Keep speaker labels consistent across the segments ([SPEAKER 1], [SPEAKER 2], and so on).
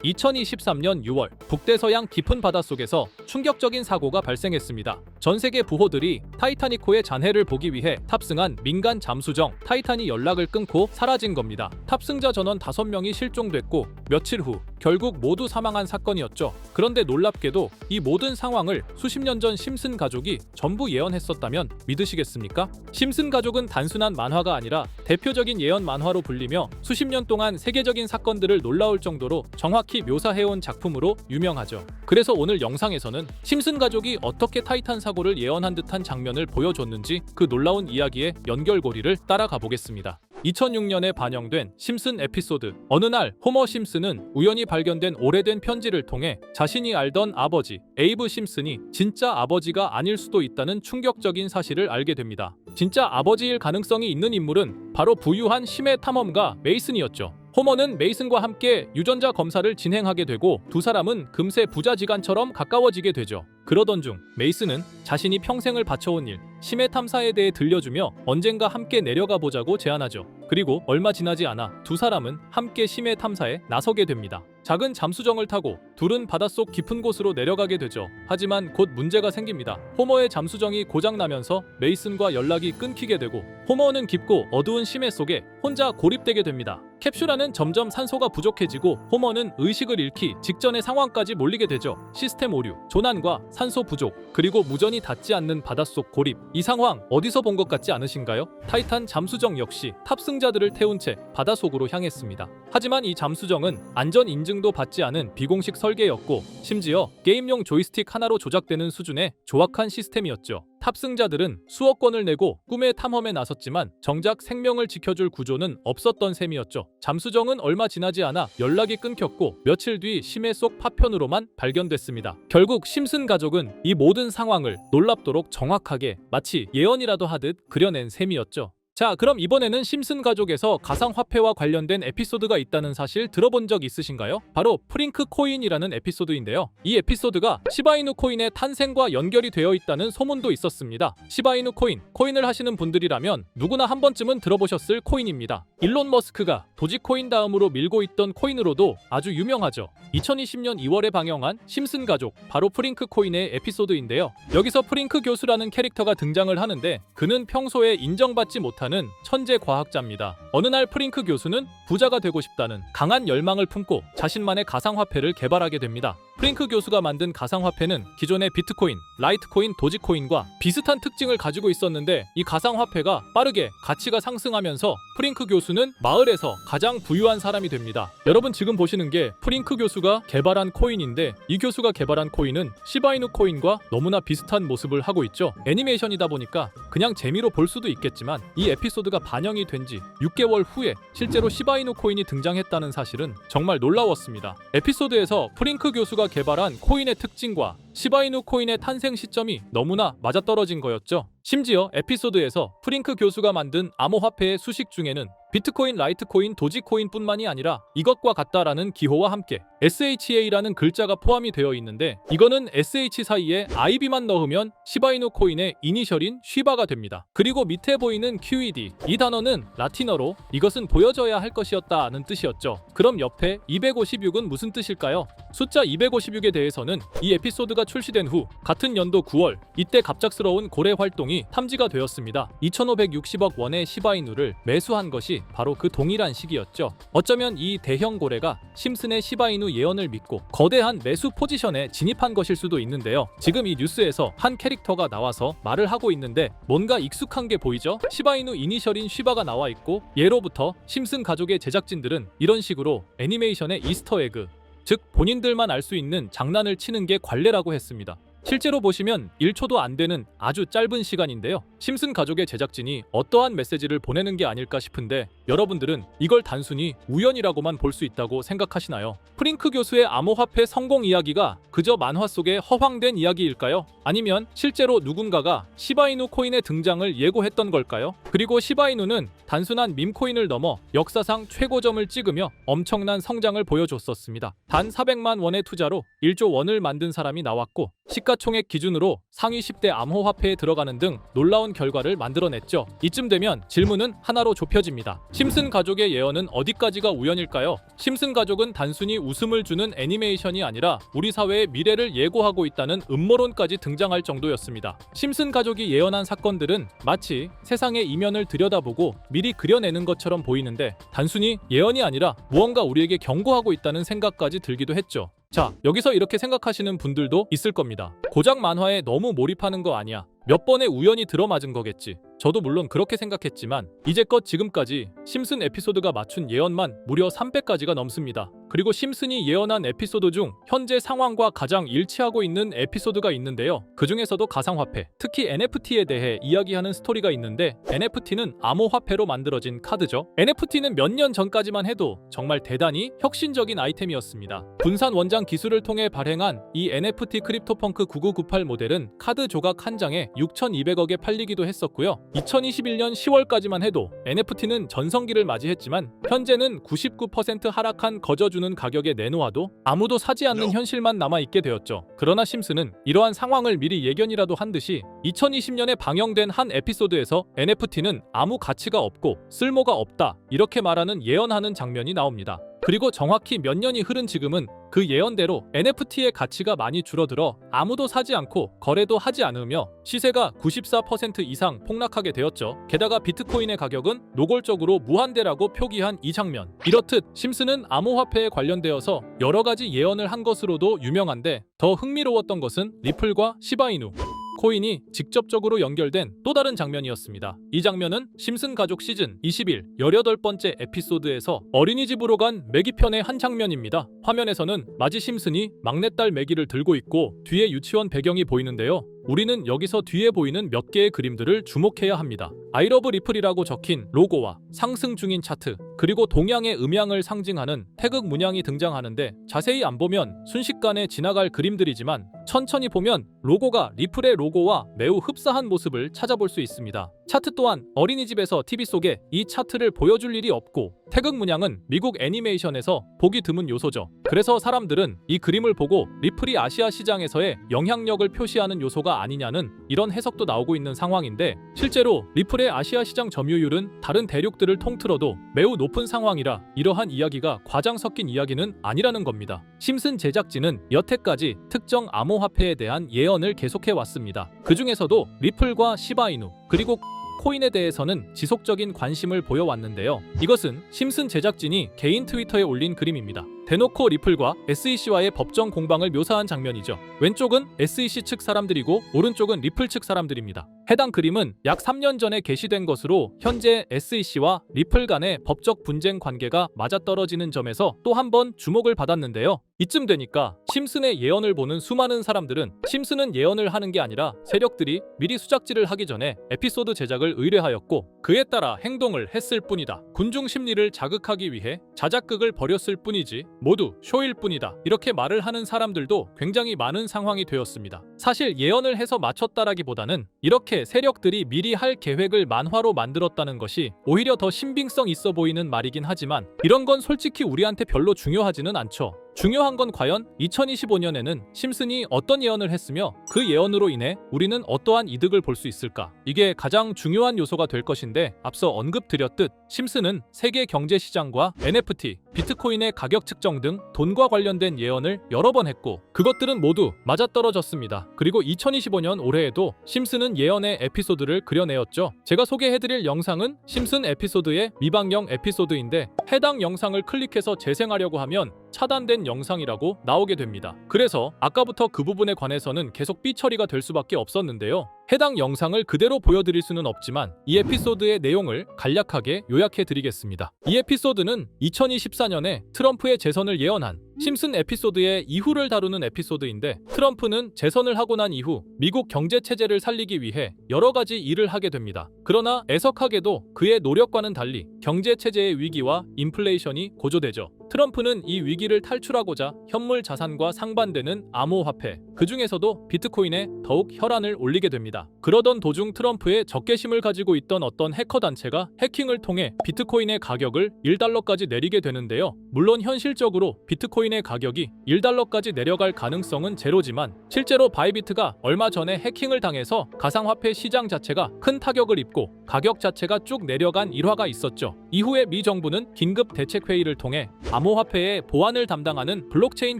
[SPEAKER 1] 2023년 6월 북대서양 깊은 바닷속에서 충격적인 사고가 발생했습니다. 전 세계 부호들이 타이타닉호의 잔해를 보기 위해 탑승한 민간 잠수정 타이탄이 연락을 끊고 사라진 겁니다. 탑승자 전원 5명이 실종됐고 며칠 후 결국 모두 사망한 사건이었죠. 그런데 놀랍게도 이 모든 상황을 수십 년 전 심슨 가족이 전부 예언했었다면 믿으시겠습니까? 심슨 가족은 단순한 만화가 아니라 대표적인 예언 만화로 불리며 수십 년 동안 세계적인 사건들을 놀라울 정도로 정확히 묘사해온 작품으로 유명하죠. 그래서 오늘 영상에서는 심슨 가족이 어떻게 타이탄 사고를 예언한 듯한 장면을 보여줬는지 그 놀라운 이야기의 연결고리를 따라가 보겠습니다. 2006년에 반영된 심슨 에피소드. 어느 날 호머 심슨은 우연히 발견된 오래된 편지를 통해 자신이 알던 아버지 에이브 심슨이 진짜 아버지가 아닐 수도 있다는 충격적인 사실을 알게 됩니다. 진짜 아버지일 가능성이 있는 인물은 바로 부유한 심해 탐험가 메이슨이었죠. 호머는 메이슨과 함께 유전자 검사를 진행하게 되고 두 사람은 금세 부자지간처럼 가까워지게 되죠. 그러던 중 메이슨은 자신이 평생을 바쳐온 일, 심해 탐사에 대해 들려주며 언젠가 함께 내려가 보자고 제안하죠. 그리고 얼마 지나지 않아 두 사람은 함께 심해 탐사에 나서게 됩니다. 작은 잠수정을 타고 둘은 바닷속 깊은 곳으로 내려가게 되죠. 하지만 곧 문제가 생깁니다. 호머의 잠수정이 고장나면서 메이슨과 연락이 끊기게 되고 호머는 깊고 어두운 심해 속에 혼자 고립되게 됩니다. 캡슐 안은 점점 산소가 부족해지고 호머는 의식을 잃기 직전의 상황까지 몰리게 되죠. 시스템 오류, 조난과 산소 부족, 그리고 무전이 닿지 않는 바닷속 고립. 이 상황 어디서 본 것 같지 않으신가요? 타이탄 잠수정 역시 탑승자들을 태운 채 바닷속으로 향했습니다. 하지만 이 잠수정은 안전 인증도 받지 않은 비공식 설계였고 심지어 게임용 조이스틱 하나로 조작되는 수준의 조악한 시스템이었죠. 탑승자들은 수억 원을 내고 꿈의 탐험에 나섰지만 정작 생명을 지켜줄 구조는 없었던 셈이었죠. 잠수정은 얼마 지나지 않아 연락이 끊겼고 며칠 뒤 심해 속 파편으로만 발견됐습니다. 결국 심슨 가족은 이 모든 상황을 놀랍도록 정확하게 마치 예언이라도 하듯 그려낸 셈이었죠. 자, 그럼 이번에는 심슨 가족에서 가상화폐와 관련된 에피소드가 있다는 사실 들어본 적 있으신가요? 바로 프링크 코인이라는 에피소드인데요. 이 에피소드가 시바이누 코인의 탄생과 연결이 되어 있다는 소문도 있었습니다. 시바이누 코인을 하시는 분들이라면 누구나 한 번쯤은 들어보셨을 코인입니다. 일론 머스크가 도지코인 다음으로 밀고 있던 코인으로도 아주 유명하죠. 2020년 2월에 방영한 심슨 가족, 바로 프링크 코인의 에피소드인데요. 여기서 프링크 교수라는 캐릭터가 등장을 하는데 그는 평소에 인정받지 못한 천재 과학자입니다. 어느 날 프링크 교수는 부자가 되고 싶다는 강한 열망을 품고 자신만의 가상화폐를 개발하게 됩니다. 프링크 교수가 만든 가상화폐는 기존의 비트코인, 라이트코인, 도지코인과 비슷한 특징을 가지고 있었는데 이 가상화폐가 빠르게 가치가 상승하면서 프링크 교수는 마을에서 가장 부유한 사람이 됩니다. 여러분 지금 보시는 게 프링크 교수가 개발한 코인인데 이 교수가 개발한 코인은 시바이누 코인과 너무나 비슷한 모습을 하고 있죠. 애니메이션이다 보니까 그냥 재미로 볼 수도 있겠지만 이 에피소드가 반영이 된 지 6개월 후에 실제로 시바이누 코인이 등장했다는 사실은 정말 놀라웠습니다. 에피소드에서 프링크 교수가 개발한 코인의 특징과 시바이누 코인의 탄생 시점이 너무나 맞아떨어진 거였죠. 심지어 에피소드에서 프링크 교수가 만든 암호화폐의 수식 중에는 비트코인, 라이트코인, 도지코인뿐만이 아니라 이것과 같다라는 기호와 함께 SHA라는 글자가 포함이 되어 있는데 이거는 SH 사이에 IB만 넣으면 시바이누 코인의 이니셜인 쉬바가 됩니다. 그리고 밑에 보이는 QED, 이 단어는 라틴어로 이것은 보여져야 할 것이었다는 뜻이었죠. 그럼 옆에 256은 무슨 뜻일까요? 숫자 256에 대해서는 이 에피소드가 출시된 후 같은 연도 9월 이때 갑작스러운 고래 활동이 탐지가 되었습니다. 2560억 원의 시바이누를 매수한 것이 바로 그 동일한 시기였죠. 어쩌면 이 대형 고래가 심슨의 시바이누 예언을 믿고 거대한 매수 포지션에 진입한 것일 수도 있는데요. 지금 이 뉴스에서 한 캐릭터가 나와서 말을 하고 있는데 뭔가 익숙한 게 보이죠? 시바이누 이니셜인 쉬바가 나와 있고 예로부터 심슨 가족의 제작진들은 이런 식으로 애니메이션의 이스터에그, 즉 본인들만 알 수 있는 장난을 치는 게 관례라고 했습니다. 실제로 보시면 1초도 안 되는 아주 짧은 시간인데요. 심슨 가족의 제작진이 어떠한 메시지를 보내는 게 아닐까 싶은데 여러분들은 이걸 단순히 우연이라고만 볼 수 있다고 생각하시나요? 프링크 교수의 암호화폐 성공 이야기가 그저 만화 속의 허황된 이야기일까요? 아니면 실제로 누군가가 시바이누 코인의 등장을 예고했던 걸까요? 그리고 시바이누는 단순한 밈코인을 넘어 역사상 최고점을 찍으며 엄청난 성장을 보여줬었습니다. 단 400만 원의 투자로 1조 원을 만든 사람이 나왔고 시가총액 기준으로 상위 10대 암호화폐에 들어가는 등 놀라운 결과를 만들어냈죠. 이쯤 되면 질문은 하나로 좁혀집니다. 심슨 가족의 예언은 어디까지가 우연일까요? 심슨 가족은 단순히 웃음을 주는 애니메이션이 아니라 우리 사회의 미래를 예고하고 있다는 음모론까지 등장할 정도였습니다. 심슨 가족이 예언한 사건들은 마치 세상의 이면을 들여다보고 미리 그려내는 것처럼 보이는데 단순히 예언이 아니라 무언가 우리에게 경고하고 있다는 생각까지 들기도 했죠. 자, 여기서 이렇게 생각하시는 분들도 있을 겁니다. 고작 만화에 너무 몰입하는 거 아니야. 몇 번의 우연이 들어맞은 거겠지. 저도 물론 그렇게 생각했지만 이제껏 지금까지 심슨 에피소드가 맞춘 예언만 무려 300가지가 넘습니다. 그리고 심슨이 예언한 에피소드 중 현재 상황과 가장 일치하고 있는 에피소드가 있는데요. 그 중에서도 가상화폐, 특히 NFT에 대해 이야기하는 스토리가 있는데 NFT는 암호화폐로 만들어진 카드죠. NFT는 몇 년 전까지만 해도 정말 대단히 혁신적인 아이템이었습니다. 분산 원장 기술을 통해 발행한 이 NFT 크립토펑크 9998 모델은 카드 조각 한 장에 6,200억에 팔리기도 했었고요. 2021년 10월까지만 해도 NFT는 전성기를 맞이했지만 현재는 99% 하락한 거저주는 가격에 내놓아도 아무도 사지 않는 현실만 남아있게 되었죠. 그러나 심슨은 이러한 상황을 미리 예견이라도 한 듯이 2020년에 방영된 한 에피소드에서 NFT는 아무 가치가 없고 쓸모가 없다 이렇게 말하는 예언하는 장면이 나옵니다. 그리고 정확히 몇 년이 흐른 지금은 그 예언대로 NFT의 가치가 많이 줄어들어 아무도 사지 않고 거래도 하지 않으며 시세가 94% 이상 폭락하게 되었죠. 게다가 비트코인의 가격은 노골적으로 무한대라고 표기한 이 장면. 이렇듯 심슨은 암호화폐에 관련되어서 여러 가지 예언을 한 것으로도 유명한데 더 흥미로웠던 것은 리플과 시바이누 코인이 직접적으로 연결된 또 다른 장면이었습니다. 이 장면은 심슨 가족 시즌 21 18번째 에피소드에서 어린이집으로 간 매기 편의 한 장면입니다. 화면에서는 마지 심슨이 막내딸 매기를 들고 있고 뒤에 유치원 배경이 보이는데요. 우리는 여기서 뒤에 보이는 몇 개의 그림들을 주목해야 합니다. I love 리플이라고 적힌 로고와 상승 중인 차트, 그리고 동양의 음양을 상징하는 태극 문양이 등장하는데 자세히 안 보면 순식간에 지나갈 그림들이지만 천천히 보면 로고가 리플의 로고와 매우 흡사한 모습을 찾아볼 수 있습니다. 차트 또한 어린이집에서 TV 속에 이 차트를 보여줄 일이 없고 태극 문양은 미국 애니메이션에서 보기 드문 요소죠. 그래서 사람들은 이 그림을 보고 리플이 아시아 시장에서의 영향력을 표시하는 요소가 아니냐는 이런 해석도 나오고 있는 상황인데 실제로 리플의 아시아 시장 점유율은 다른 대륙들을 통틀어도 매우 높은 상황이라 이러한 이야기가 과장 섞인 이야기는 아니라는 겁니다. 심슨 제작진은 여태까지 특정 암호화폐에 대한 예언을 계속해 왔습니다. 그 중에서도 리플과 시바이누 그리고 코인에 대해서는 지속적인 관심을 보여왔는데요. 이것은 심슨 제작진이 개인 트위터에 올린 그림입니다. 대놓고 리플과 SEC와의 법정 공방을 묘사한 장면이죠. 왼쪽은 SEC 측 사람들이고 오른쪽은 리플 측 사람들입니다. 해당 그림은 약 3년 전에 게시된 것으로 현재 SEC와 리플 간의 법적 분쟁 관계가 맞아떨어지는 점에서 또 한 번 주목을 받았는데요. 이쯤 되니까 심슨의 예언을 보는 수많은 사람들은 심슨은 예언을 하는 게 아니라 세력들이 미리 수작질을 하기 전에 에피소드 제작을 의뢰하였고 그에 따라 행동을 했을 뿐이다. 군중 심리를 자극하기 위해 자작극을 벌였을 뿐이지 모두 쇼일 뿐이다. 이렇게 말을 하는 사람들도 굉장히 많은 상황이 되었습니다. 사실 예언을 해서 맞췄다라기보다는 이렇게 세력들이 미리 할 계획을 만화로 만들었다는 것이 오히려 더 신빙성 있어 보이는 말이긴 하지만 이런 건 솔직히 우리한테 별로 중요하지는 않죠. 중요한 건 과연 2025년에는 심슨이 어떤 예언을 했으며 그 예언으로 인해 우리는 어떠한 이득을 볼 수 있을까? 이게 가장 중요한 요소가 될 것인데 앞서 언급드렸듯 심슨은 세계 경제 시장과 NFT, 비트코인의 가격 측정 등 돈과 관련된 예언을 여러 번 했고 그것들은 모두 맞아떨어졌습니다. 그리고 2025년 올해에도 심슨은 예언의 에피소드를 그려내었죠. 제가 소개해드릴 영상은 심슨 에피소드의 미방영 에피소드인데 해당 영상을 클릭해서 재생하려고 하면 차단된 영상이라고 나오게 됩니다. 그래서 아까부터 그 부분에 관해서는 계속 삐처리가 될 수밖에 없었는데요. 해당 영상을 그대로 보여드릴 수는 없지만 이 에피소드의 내용을 간략하게 요약해드리겠습니다. 이 에피소드는 2024년에 트럼프의 재선을 예언한 심슨 에피소드의 이후를 다루는 에피소드인데 트럼프는 재선을 하고 난 이후 미국 경제 체제를 살리기 위해 여러 가지 일을 하게 됩니다. 그러나 애석하게도 그의 노력과는 달리 경제 체제의 위기와 인플레이션이 고조되죠. 트럼프는 이 위기를 탈출하고자 현물 자산과 상반되는 암호화폐, 그 중에서도 비트코인에 더욱 혈안을 올리게 됩니다. 있습니다. 그러던 도중 트럼프의 적개심을 가지고 있던 어떤 해커 단체가 해킹을 통해 비트코인의 가격을 1달러까지 내리게 되는데요. 물론 현실적으로 비트코인의 가격이 1달러까지 내려갈 가능성은 제로지만 실제로 바이비트가 얼마 전에 해킹을 당해서 가상화폐 시장 자체가 큰 타격을 입고 가격 자체가 쭉 내려간 일화가 있었죠. 이후에 미 정부는 긴급 대책회의를 통해 암호화폐의 보안을 담당하는 블록체인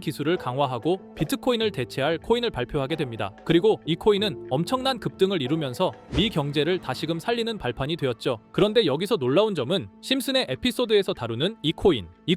[SPEAKER 1] 기술을 강화하고 비트코인을 대체할 코인을 발표하게 됩니다. 그리고 이 코인은 엄청난 급등을 이루면서 미 경제를 다시금 살리는 발판이 되었죠. 그런데 여기서 놀라운 점은 심슨의 에피소드에서 다루는 이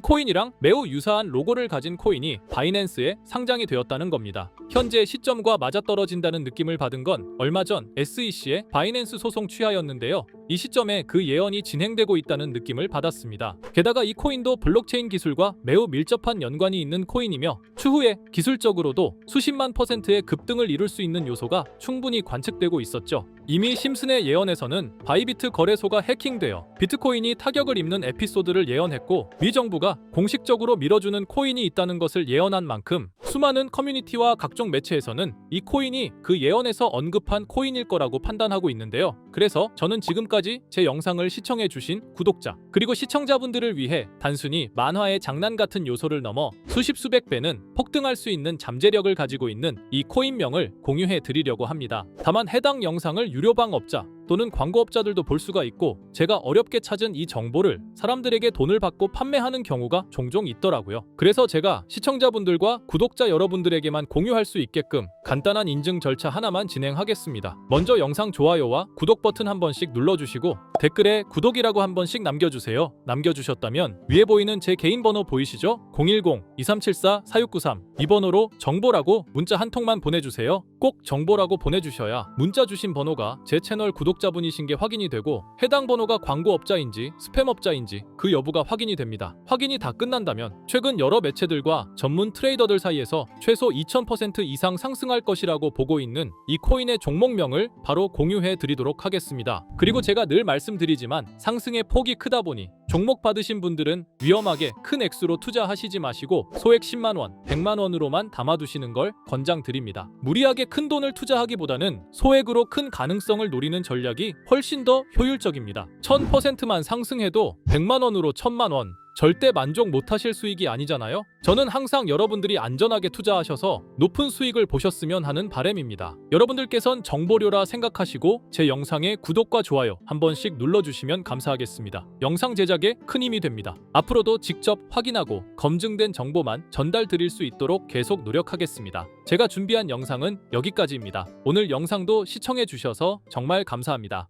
[SPEAKER 1] 코인이랑 매우 유사한 로고를 가진 코인이 바이낸스에 상장이 되었다는 겁니다. 현재 시점과 맞아떨어진다는 느낌을 받은 건 얼마 전 SEC의 바이낸스 소송 취하였는데요. 이 시점에 그 예언이 진행되고 있다는 느낌을 받았습니다. 게다가 이 코인도 블록체인 기술과 매우 밀접한 연관이 있는 코인이며 추후에 기술적으로도 수십만 %의 급등을 이룰 수 있는 요소가 충분히 관측되고 있었죠. 이미 심슨의 예언에서는 바이비트 거래소가 해킹되어 비트코인이 타격을 입는 에피소드를 예언했고 미 정부가 공식적으로 밀어주는 코인이 있다는 것을 예언한 만큼 수많은 커뮤니티와 각종 매체에서는 이 코인이 그 예언에서 언급한 코인일 거라고 판단하고 있는데요. 그래서 저는 지금까지 제 영상을 시청해주신 구독자 그리고 시청자분들을 위해 단순히 만화의 장난 같은 요소를 넘어 수십 수백 배는 폭등할 수 있는 잠재력을 가지고 있는 이 코인명을 공유해 드리려고 합니다. 다만 해당 영상을 유료방업자 또는 광고업자들도 볼 수가 있고 제가 어렵게 찾은 이 정보를 사람들에게 돈을 받고 판매하는 경우가 종종 있더라고요. 그래서 제가 시청자분들과 구독자 여러분들에게만 공유할 수 있게끔 간단한 인증 절차 하나만 진행하겠습니다. 먼저 영상 좋아요와 구독 버튼 한 번씩 눌러주시고 댓글에 구독이라고 한 번씩 남겨주세요. 남겨주셨다면 위에 보이는 제 개인 번호 보이시죠? 010-2374-4693 이 번호로 정보라고 문자 한 통만 보내주세요. 꼭 정보라고 보내주셔야 문자 주신 번호가 제 채널 구독자분이신 게 확인이 되고 해당 번호가 광고업자인지 스팸업자인지 그 여부가 확인이 됩니다. 확인이 다 끝난다면 최근 여러 매체들과 전문 트레이더들 사이에서 최소 2000% 이상 상승할 것이라고 보고 있는 이 코인의 종목명을 바로 공유해 드리도록 하겠습니다. 그리고 제가 늘 말씀드리지만 상승의 폭이 크다 보니 종목 받으신 분들은 위험하게 큰 액수로 투자하시지 마시고 소액 10만원, 100만원으로만 담아두시는 걸 권장드립니다. 무리하게 큰 돈을 투자하기보다는 소액으로 큰 가능성을 노리는 전략이 훨씬 더 효율적입니다. 1000%만 상승해도 100만원으로 1000만원 절대 만족 못하실 수익이 아니잖아요. 저는 항상 여러분들이 안전하게 투자하셔서 높은 수익을 보셨으면 하는 바람입니다. 여러분들께선 정보료라 생각하시고 제 영상에 구독과 좋아요 한 번씩 눌러주시면 감사하겠습니다. 영상 제작에 큰 힘이 됩니다. 앞으로도 직접 확인하고 검증된 정보만 전달 드릴 수 있도록 계속 노력하겠습니다. 제가 준비한 영상은 여기까지입니다. 오늘 영상도 시청해 주셔서 정말 감사합니다.